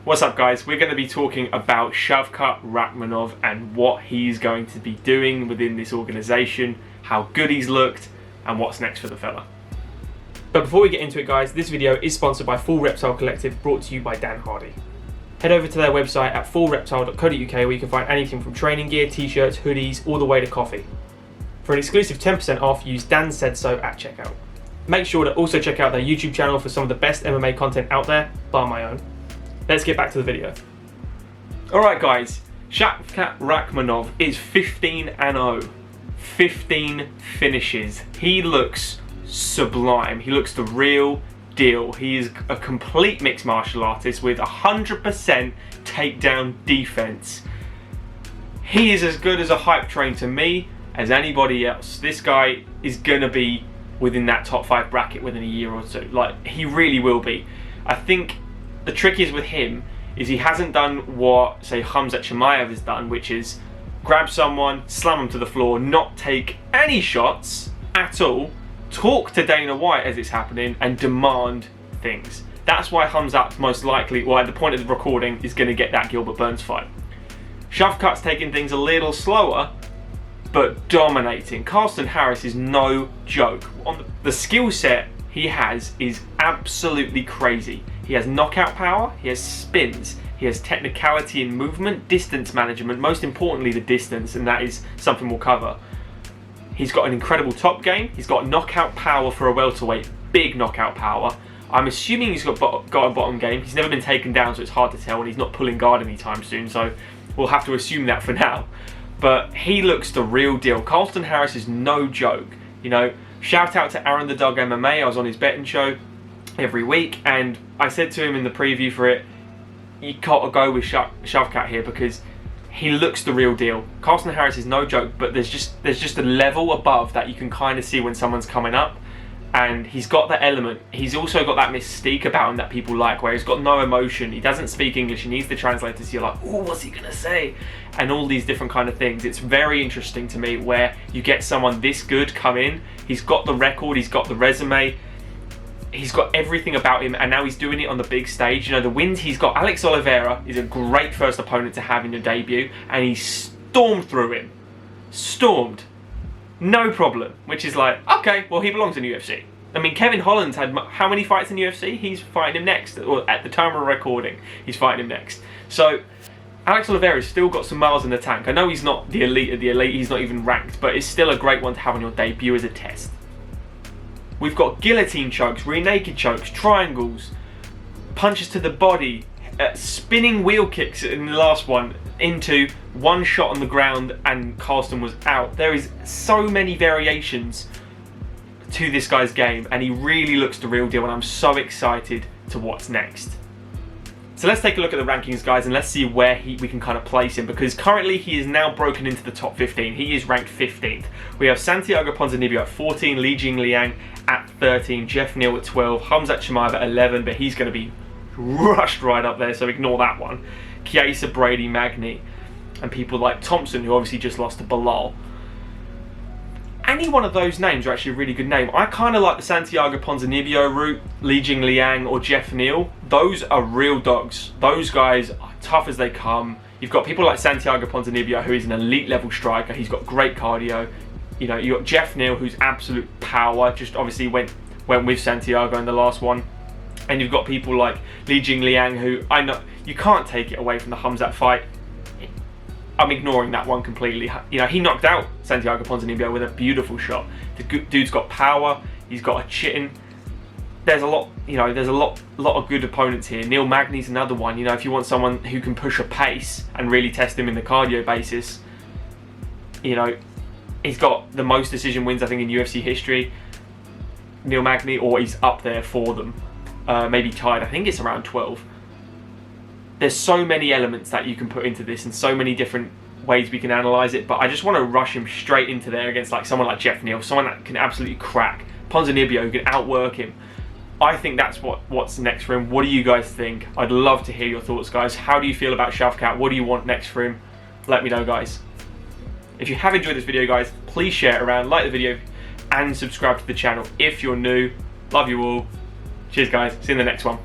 What's up guys, we're going to be talking about Shavkat Rakhmonov and what he's going to be doing within this organisation, how good he's looked and what's next for the fella. But before we get into it guys, this video is sponsored by Full Reptile Collective, brought to you by Dan Hardy. Head over to their website at fullreptile.co.uk where you can find anything from training gear, t-shirts, hoodies, all the way to coffee. For an exclusive 10% off, use Dan Said So at checkout. Make sure to also check out their YouTube channel for some of the best MMA content out there, bar my own. Let's get back to the video. Alright guys, Shavkat Rakhmonov is 15-0. 15 finishes. He looks sublime. He looks the real deal. He is a complete mixed martial artist with 100% takedown defense. He is as good as a hype train to me as anybody else. This guy is gonna be within that top 5 bracket within a year or two. Like, he really will be. I think the trick is with him is he hasn't done what, say, Khamzat Chimaev has done, which is grab someone, slam them to the floor, not take any shots at all, talk to Dana White as it's happening, and demand things. That's why Khamzat most likely, or at the point of the recording, is going to get that Gilbert Burns fight. Shavkat's taking things a little slower, but dominating. Carlston Harris is no joke. The skill set he has is absolutely crazy. He has knockout power, he has spins, he has technicality in movement, distance management, most importantly the distance, and that is something we'll cover. He's got an incredible top game, he's got knockout power for a welterweight, big knockout power. I'm assuming he's got a bottom game. He's never been taken down, so it's hard to tell, and he's not pulling guard anytime soon, so we'll have to assume that for now. But he looks the real deal. Colston Harris is no joke. You know, shout out to Aaron the Dog MMA. I was on his betting show every week, and I said to him in the preview for it, you gotta go with Shavkat here because he looks the real deal. Carson Harris is no joke, but there's just a level above that you can kind of see when someone's coming up, and he's got that element. He's also got that mystique about him that people like, where he's got no emotion. He doesn't speak English. He needs the translator, so you're like, oh, what's he gonna say? And all these different kind of things. It's very interesting to me where you get someone this good come in. He's got the record. He's got the resume. He's got everything about him, and now he's doing it on the big stage. You know, the wins he's got. Alex Oliveira is a great first opponent to have in your debut, and he stormed through him. Stormed. No problem. Which is like, okay, well, he belongs in UFC. I mean, Kevin Holland's had how many fights in UFC? He's fighting him next. Or at the time of recording, he's fighting him next. So, Alex Oliveira's still got some miles in the tank. I know he's not the elite of the elite. He's not even ranked, but it's still a great one to have on your debut as a test. We've got guillotine chokes, rear naked chokes, triangles, punches to the body, spinning wheel kicks in the last one into one shot on the ground and Carlston was out. There is so many variations to this guy's game, and he really looks the real deal, and I'm so excited to what's next. So let's take a look at the rankings guys, and let's see where we can kind of place him, because currently he is now broken into the top 15. He is ranked 15th. We have Santiago Ponzinibbio at 14, Li Jingliang at 13, Jeff Neal at 12, Khamzat Chimaev at 11, but he's going to be rushed right up there, so ignore that one. Chiesa, Brady, Magny, and people like Thompson, who obviously just lost to Bilal. Any one of those names are actually a really good name. I kind of like the Santiago Ponzinibbio route, Li Jingliang or Jeff Neal. Those are real dogs. Those guys are tough as they come. You've got people like Santiago Ponzinibbio, who is an elite level striker. He's got great cardio. You know, you've got Jeff Neal, who's absolute power. Just obviously went with Santiago in the last one. And you've got people like Li Jingliang, who I know you can't take it away from the Khamzat fight. I'm ignoring that one completely. You know, he knocked out Santiago Ponzinibbio with a beautiful shot. The dude's got power. He's got a chin. There's a lot, you know, there's a lot of good opponents here. Neil Magny's another one. You know, if you want someone who can push a pace and really test him in the cardio basis, you know, he's got the most decision wins I think in UFC history. Neil Magny, or he's up there for them. Maybe tied. I think it's around 12. There's so many elements that you can put into this and so many different ways we can analyse it, but I just want to rush him straight into there against like someone like Jeff Neal, someone that can absolutely crack. Ponzinibbio, who can outwork him. I think that's what's next for him. What do you guys think? I'd love to hear your thoughts, guys. How do you feel about Shavkat? What do you want next for him? Let me know, guys. If you have enjoyed this video, guys, please share it around, like the video, and subscribe to the channel if you're new. Love you all. Cheers, guys. See you in the next one.